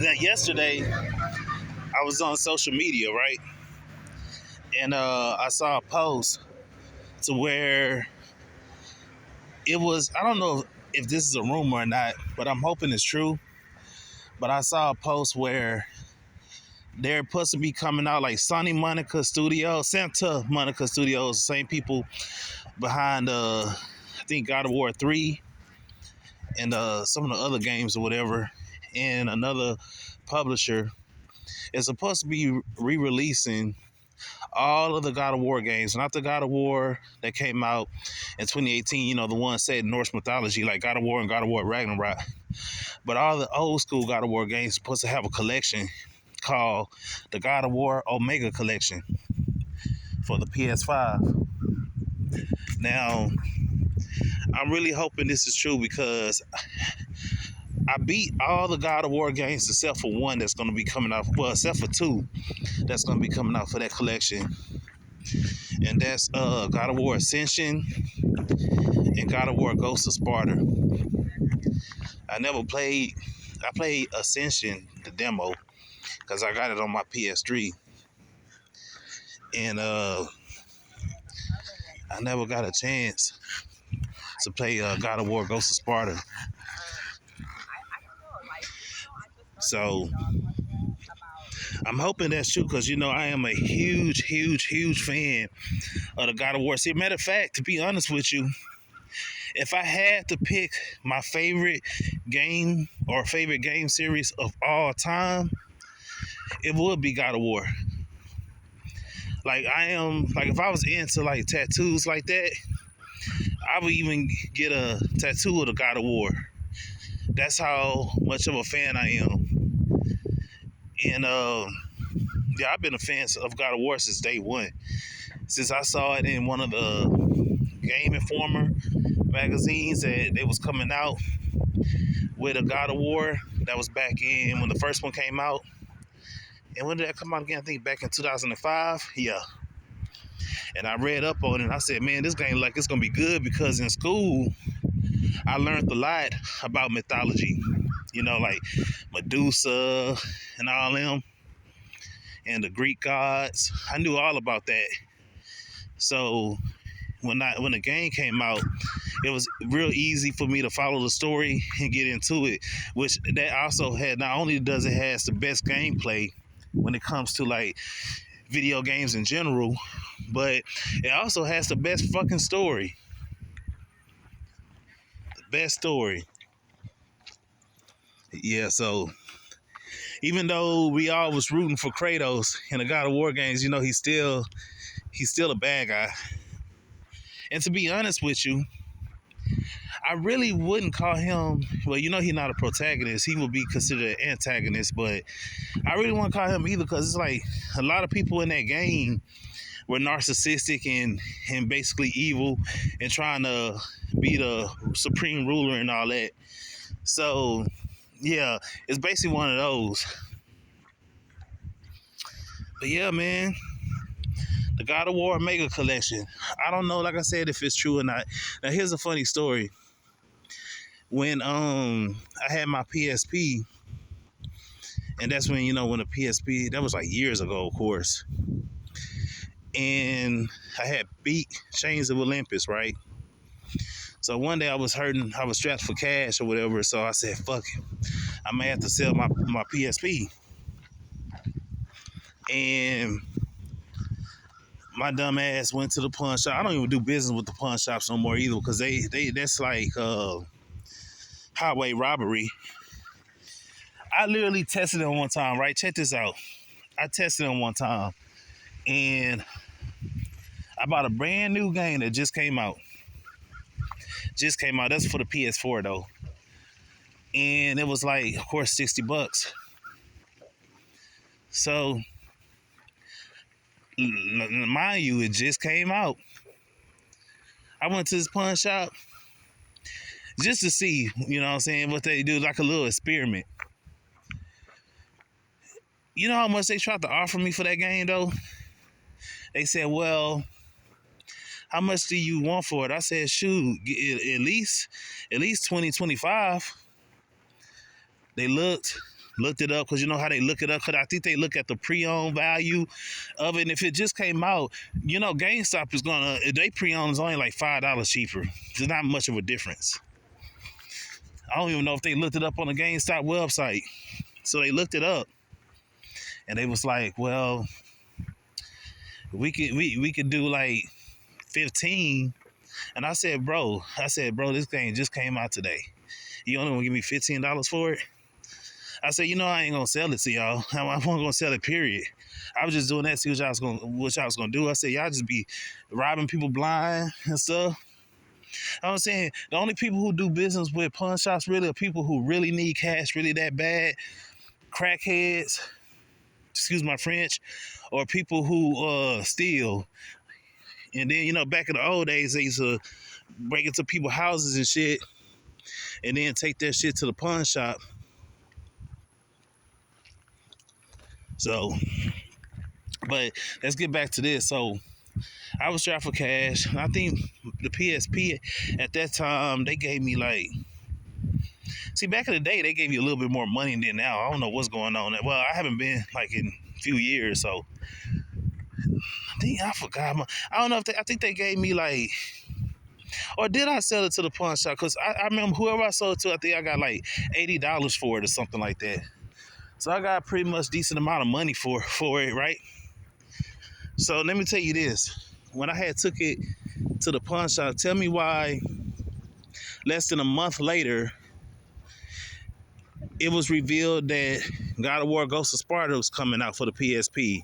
that yesterday I was on social media, right? And I saw a post to where it was, I don't know if this is a rumor or not, but I'm hoping it's true. But I saw a post where they're supposed to be coming out like Santa Monica Studios, same people behind I think God of War 3 and some of the other games or whatever, and another publisher is supposed to be re-releasing all of the God of War games, not the God of War that came out in 2018, the one set in Norse mythology, like God of War and God of War Ragnarok, but all the old school God of War games supposed to have a collection called the God of War Omega Collection for the PS5. Now, I'm really hoping this is true because I beat all the God of War games except for one that's going to be coming out, well, except for two that's going to be coming out for that collection. And that's God of War Ascension and God of War Ghost of Sparta. I played Ascension, the demo, because I got it on my PS3. And I never got a chance to play God of War Ghost of Sparta. So I'm hoping that's true because, I am a huge fan of the God of War. See, matter of fact, to be honest with you, if I had to pick my favorite game or favorite game series of all time, it would be God of War. Like if I was into like tattoos like that, I would even get a tattoo of the God of War. That's how much of a fan I am. And yeah, I've been a fan of God of War since day one. Since I saw it in one of the Game Informer magazines that they was coming out with a God of War. That was back in when the first one came out. And when did that come out again? I think back in 2005. Yeah. And I read up on it and I said, man, this game like it's gonna be good because in school I learned a lot about mythology. Like Medusa and all them and the Greek gods. I knew all about that. So when the game came out, it was real easy for me to follow the story and get into it. Which that also had, not only does it has the best gameplay when it comes to like video games in general, but it also has the best fucking story. The best story. Yeah, so even though we all was rooting for Kratos in the God of War games, he's still a bad guy. And to be honest with you, I really wouldn't call him, well, he's not a protagonist. He would be considered an antagonist, but I really wouldn't call him either because it's like a lot of people in that game were narcissistic and basically evil and trying to be the supreme ruler and all that. So, yeah, it's basically one of those. But yeah, man, the God of War Mega Collection. I don't know, like I said, if it's true or not. Now, here's a funny story. When I had my PSP, and that's when when the PSP, that was like years ago, of course. And I had beat Chains of Olympus, right? So one day I was strapped for cash or whatever. So I said, fuck it, I may have to sell my PSP. And my dumb ass went to the pawn shop. I don't even do business with the pawn shops no more either because they that's like highway robbery. I literally tested them one time, right? Check this out. I tested them one time and I bought a brand new game that just came out. That's for the PS4 though. And it was like, of course, $60. So, mind you, it just came out. I went to this pawn shop just to see, what I'm saying, what they do, like a little experiment. You know how much they tried to offer me for that game, though? They said, well, how much do you want for it? I said, shoot, at least 20, 25. They looked it up, because you know how they look it up, because I think they look at the pre-owned value of it. And if it just came out, you know, GameStop is gonna, if they pre-owned is only like $5 cheaper. There's not much of a difference. I don't even know if they looked it up on the GameStop website. So they looked it up, and they was like, well, we could do like 15. And I said, bro, this game just came out today. You only want to give me $15 for it? I said, you know, I ain't gonna sell it to y'all. I'm not gonna sell it, period. I was just doing that to see what y'all was gonna do. I said, y'all just be robbing people blind and stuff. I'm saying the only people who do business with pawn shops really are people who really need cash, really that bad. Crackheads, excuse my French, or people who steal. And then, you know, back in the old days, they used to break into people's houses and shit, and then take their shit to the pawn shop. So, but let's get back to this. So, I was strapped for cash. I think the PSP at that time, they gave me like, see, back in the day, they gave you a little bit more money than now. I don't know what's going on. Well, I haven't been like in a few years, so I forgot. I don't know if I think they gave me like, or did I sell it to the pawn shop? Because I remember whoever I sold it to, I think I got like $80 for it or something like that. So I got pretty much decent amount of money for it, right? So let me tell you this. When I had took it to the pawn shop, tell me why less than a month later, it was revealed that God of War Ghost of Sparta was coming out for the PSP.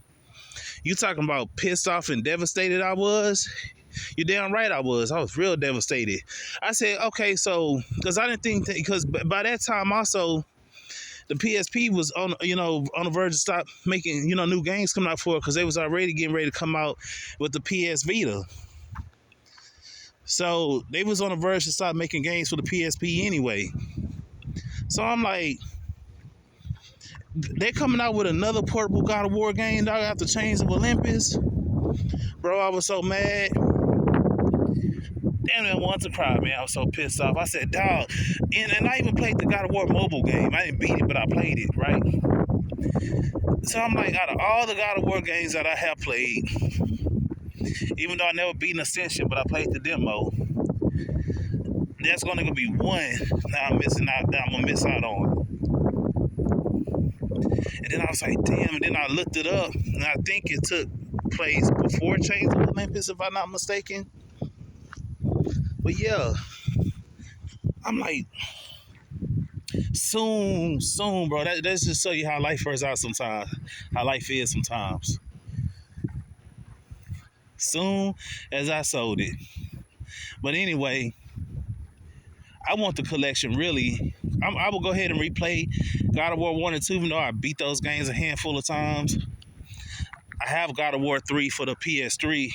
You talking about pissed off and devastated I was? You're damn right I was. I was real devastated. I said, okay, so, because I didn't think that, because by that time also, the PSP was on, you know, on the verge of stop making, you know, new games coming out for it, because they was already getting ready to come out with the PS Vita. So they was on the verge to stop making games for the PSP anyway. So I'm like, they coming out with another portable God of War game, dog, after Chains of Olympus. Bro, I was so mad. Damn, I wanted to cry, man. I was so pissed off. I said, dog, and I even played the God of War mobile game. I didn't beat it, but I played it, right? So I'm like, out of all the God of War games that I have played, even though I never beat an Ascension, but I played the demo, there's gonna be one that I'm missing out, that I'm gonna miss out on. And then I was like, damn, and then I looked it up, and I think it took place before Chains of Olympus, if I'm not mistaken. But yeah, I'm like, soon, bro. That's just show you how life works out sometimes, how life is sometimes. Soon as I sold it. But anyway, I want the collection, really. I will go ahead and replay God of War 1 and 2, even though I beat those games a handful of times. I have God of War 3 for the PS3.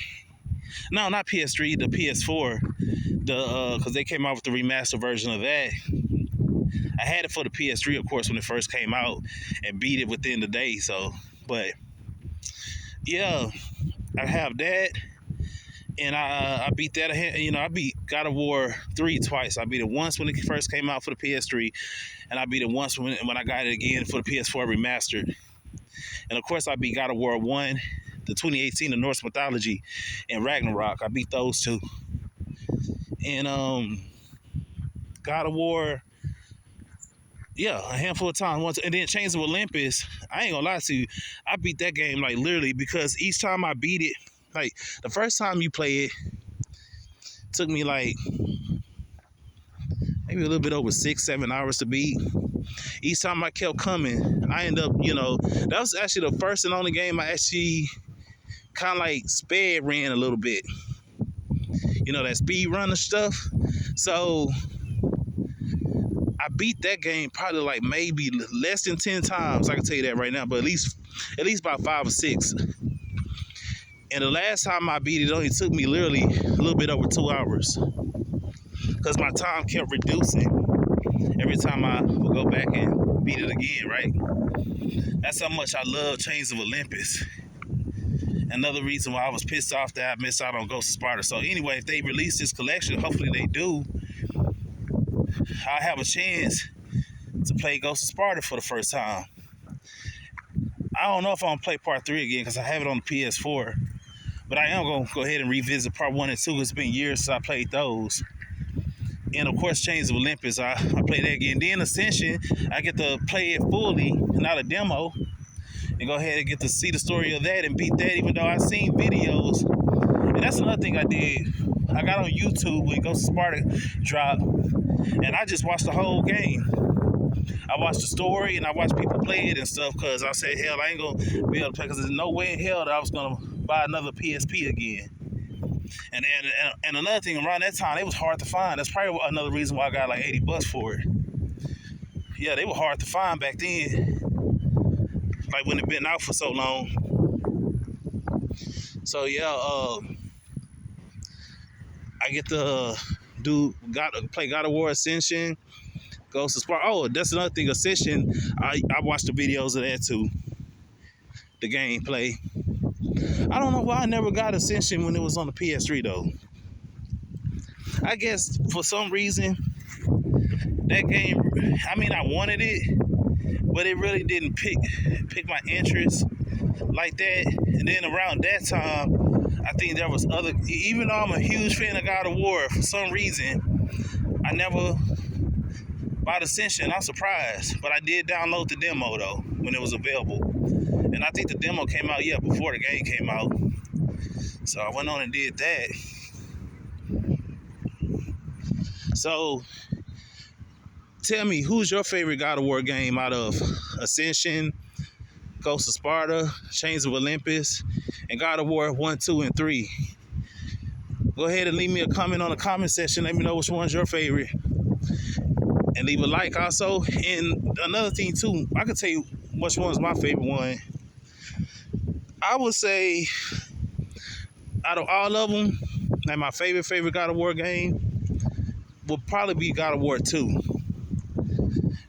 No, not PS3, the PS4. Because they came out with the remastered version of that. I had it for the PS3, of course, when it first came out, and beat it within the day. So, but yeah, I have that, and I beat that. You know, I beat God of War 3 twice. I beat it once when it first came out for the PS3, and I beat it once when I got it again for the PS4 remastered. And of course, I beat God of War 1, the 2018, the Norse Mythology, and Ragnarok. I beat those two. And God of War, yeah, a handful of times. Once, and then Chains of Olympus, I ain't gonna lie to you, I beat that game like literally, because each time I beat it, like the first time you play it, took me like maybe a little bit over 6-7 hours to beat. Each time I kept coming, I end up, you know, that was actually the first and only game I actually kind of like sped ran a little bit. You know, that speed runner stuff. So I beat that game probably like maybe less than 10 times. I can tell you that right now, but at least about 5 or 6. And the last time I beat it, only took me literally a little bit over 2 hours, because my time kept reducing every time I would go back and beat it again, right? That's how much I love Chains of Olympus. Another reason why I was pissed off that I missed out on Ghost of Sparta. So anyway, if they release this collection, hopefully they do, I'll have a chance to play Ghost of Sparta for the first time. I don't know if I'm gonna play part 3 again because I have it on the PS4. But I am gonna go ahead and revisit part 1 and 2. It's been years since I played those. And of course, Chains of Olympus, I play that again. Then Ascension, I get to play it fully, not a demo, and go ahead and get to see the story of that and beat that, even though I've seen videos. And that's another thing I did. I got on YouTube when Ghost of Sparta dropped, and I just watched the whole game. I watched the story and I watched people play it and stuff because I said, hell, I ain't gonna be able to play because there's no way in hell that I was gonna buy another PSP again. And another thing, around that time, it was hard to find. That's probably another reason why I got like $80 for it. Yeah, they were hard to find back then. Like when it been out for so long. So yeah, I get to play God of War Ascension, Ghost of Sparta. Oh, that's another thing. Ascension, I watched the videos of that too. The gameplay. I don't know why I never got Ascension when it was on the PS3 though. I guess for some reason that game, I mean, I wanted it, but it really didn't pick my interest like that. And then around that time, I think there was other, even though I'm a huge fan of God of War, for some reason, I never bought Ascension. I'm surprised, but I did download the demo though when it was available. And I think the demo came out, yeah, before the game came out. So I went on and did that. So, tell me, who's your favorite God of War game out of Ascension, Ghost of Sparta, Chains of Olympus, and God of War 1, 2, and 3? Go ahead and leave me a comment on the comment section. Let me know which one's your favorite. And leave a like also. And another thing too, I can tell you which one's my favorite one. I would say, out of all of them, like my favorite God of War game would probably be God of War 2.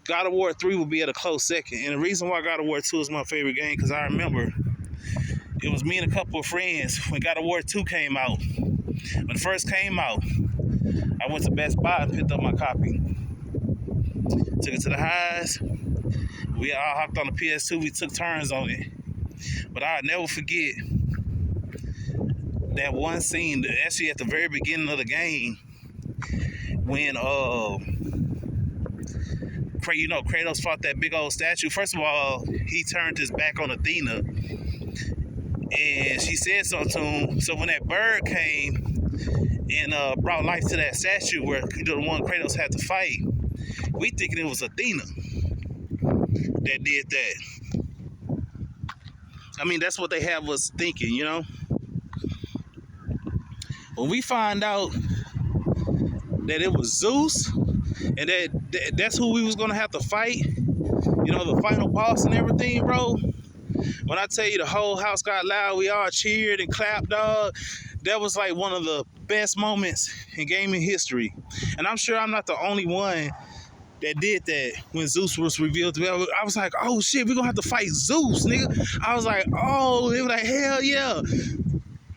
God of War 3 would be at a close second. And the reason why God of War 2 is my favorite game, because I remember it was me and a couple of friends when God of War 2 came out. When it first came out, I went to Best Buy and picked up my copy. Took it to the highs. We all hopped on the PS2. We took turns on it. But I'll never forget that one scene, actually at the very beginning of the game, when Kratos fought that big old statue. First of all, he turned his back on Athena, and she said something to him. So when that bird came and brought life to that statue, where the one Kratos had to fight, we thinking it was Athena that did that. I mean, that's what they have us thinking, you know. When we find out that it was Zeus, and that's who we was gonna have to fight, you know, the final boss and everything, bro. When I tell you the whole house got loud, we all cheered and clapped, dog. That was like one of the best moments in gaming history. And I'm sure I'm not the only one that did that when Zeus was revealed to me. I was like, oh shit, we're gonna have to fight Zeus, nigga. I was like, oh, they were like, hell yeah.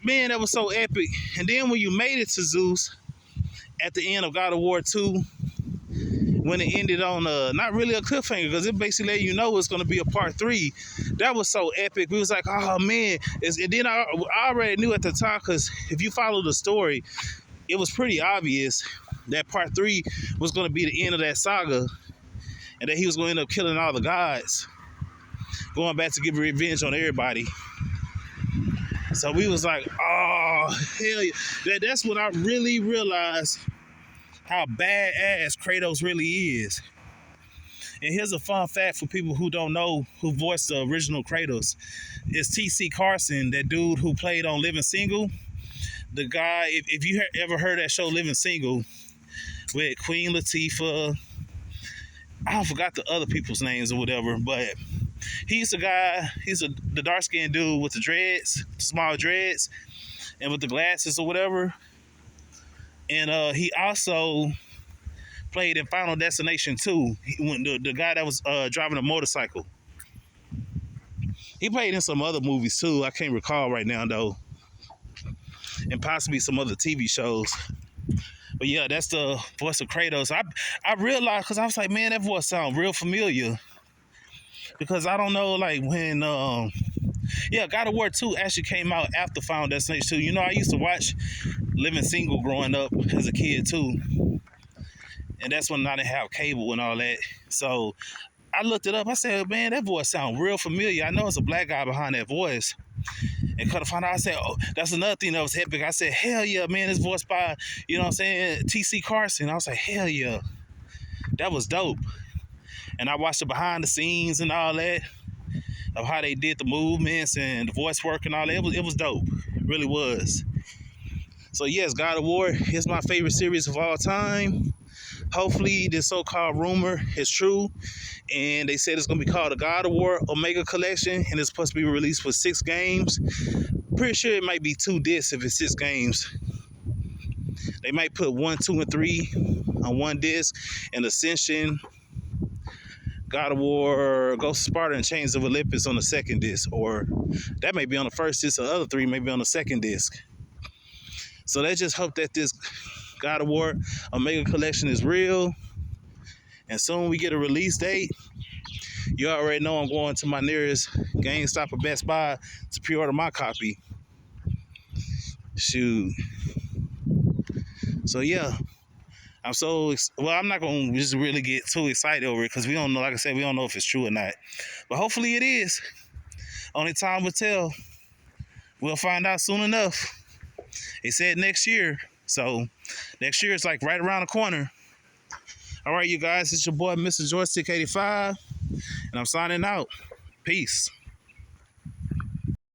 Man, that was so epic. And then when you made it to Zeus at the end of God of War 2, when it ended on not really a cliffhanger, because it basically let you know it's going to be a part 3. That was so epic. We was like, oh man. And then I already knew at the time, because if you follow the story, it was pretty obvious that part 3 was going to be the end of that saga, and that he was going to end up killing all the gods, going back to give revenge on everybody. So we was like, oh hell yeah. That's when I really realized how badass Kratos really is. And here's a fun fact for people who don't know who voiced the original Kratos. It's T.C. Carson, that dude who played on Living Single. The guy, if you ever heard that show Living Single with Queen Latifah, I forgot the other people's names or whatever, but he's the guy, the dark-skinned dude with the dreads, the small dreads, and with the glasses or whatever. And he also played in Final Destination 2, the guy that was driving a motorcycle. He played in some other movies too. I can't recall right now though. And possibly some other TV shows. But yeah, that's the voice of Kratos. I realized because I was like, man, that voice sounds real familiar. Because I don't know, like when yeah, God of War 2 actually came out after Final Destination 2. You know, I used to watch Living Single growing up as a kid too. And that's when I didn't have cable and all that. So I looked it up. I said, man, that voice sounds real familiar. I know it's a black guy behind that voice. And cut find out, I said, oh, that's another thing that was epic. I said, hell yeah, man, this voice by, you know what I'm saying, T.C. Carson. I was like, hell yeah, that was dope. And I watched the behind the scenes and all that of how they did the movements and the voice work and all that. It was dope. It really was. So yes, God of War is my favorite series of all time. Hopefully this so-called rumor is true, and they said it's going to be called the God of War Omega Collection, and it's supposed to be released for 6 games. Pretty sure it might be 2 discs if it's 6 games. They might put 1, 2, and 3 on 1 disc, and Ascension, God of War, Ghost of Sparta, and Chains of Olympus on the 2nd disc, or that may be on the 1st disc, the other 3 may be on the 2nd disc. So let's just hope that this God of War Omega Collection is real, and soon we get a release date. You already know I'm going to my nearest GameStop or Best Buy to pre-order my copy. Shoot. So yeah, I'm not going to just really get too excited over it because we don't know, like I said, we don't know if it's true or not. But hopefully it is. Only time will tell. We'll find out soon enough. They said next year. So next year is like right around the corner. All right, you guys, it's your boy, Mr. Joystick 85, and I'm signing out. Peace.